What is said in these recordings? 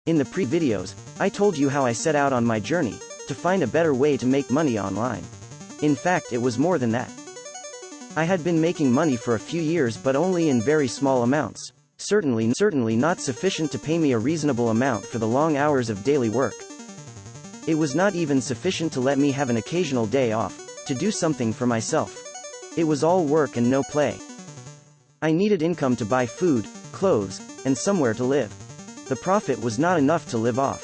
In the videos, I told you how I set out on my journey to find a better way to make money online. In fact, it was more than that. I had been making money for a few years, but only in very small amounts. Certainly not sufficient to pay me a reasonable amount for the long hours of daily work. It was not even sufficient to let me have an occasional day off, to do something for myself. It was all work and no play. I needed income to buy food, clothes, and somewhere to live. The profit was not enough to live off.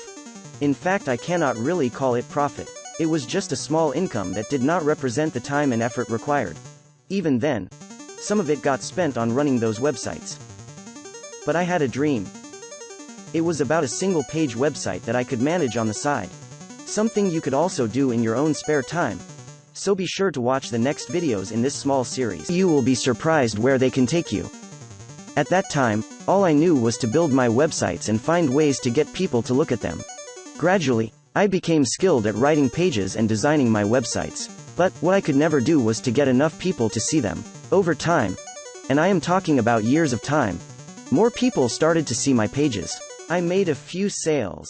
In fact, I cannot really call it profit. It was just a small income that did not represent the time and effort required. Even then, some of it got spent on running those websites. But I had a dream. It was about a single-page website that I could manage on the side. Something you could also do in your own spare time. So be sure to watch the next videos in this small series. You will be surprised where they can take you. At that time, all I knew was to build my websites and find ways to get people to look at them. Gradually, I became skilled at writing pages and designing my websites. But what I could never do was to get enough people to see them. Over time, and I am talking about years of time, more people started to see my pages. I made a few sales,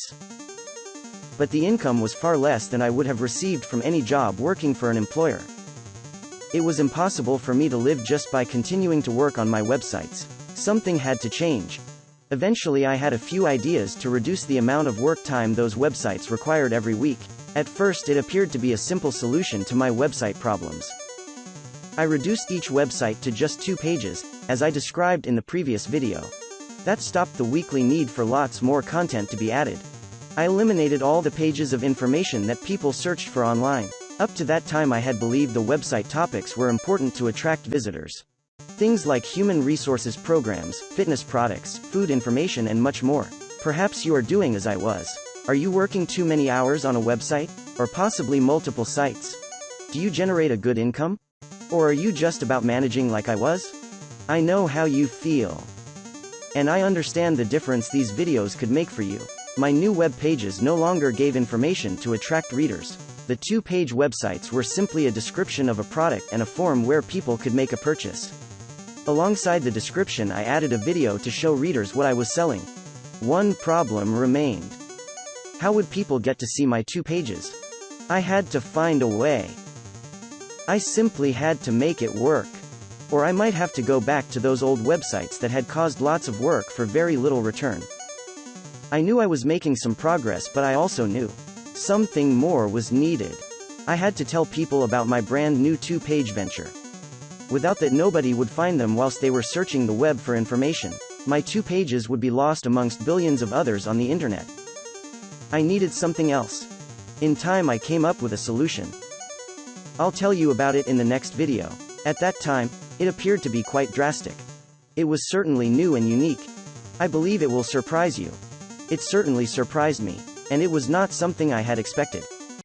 but the income was far less than I would have received from any job working for an employer. It was impossible for me to live just by continuing to work on my websites. Something had to change. Eventually, I had a few ideas to reduce the amount of work time those websites required every week. At first, it appeared to be a simple solution to my website problems. I reduced each website to just 2 pages, as I described in the previous video. That stopped the weekly need for lots more content to be added. I eliminated all the pages of information that people searched for online. Up to that time, I had believed the website topics were important to attract visitors. Things like human resources programs, fitness products, food information, and much more. Perhaps you are doing as I was. Are you working too many hours on a website? Or possibly multiple sites? Do you generate a good income? Or are you just about managing like I was? I know how you feel. And I understand the difference these videos could make for you. My new web pages no longer gave information to attract readers. The 2-page websites were simply a description of a product and a form where people could make a purchase. Alongside the description, I added a video to show readers what I was selling. One problem remained. How would people get to see my 2 pages? I had to find a way. I simply had to make it work. Or I might have to go back to those old websites that had caused lots of work for very little return. I knew I was making some progress, but I also knew something more was needed. I had to tell people about my brand new 2-page venture. Without that, nobody would find them whilst they were searching the web for information. My 2 pages would be lost amongst billions of others on the internet. I needed something else. In time, I came up with a solution. I'll tell you about it in the next video. At that time, it appeared to be quite drastic. It was certainly new and unique. I believe it will surprise you. It certainly surprised me. And it was not something I had expected.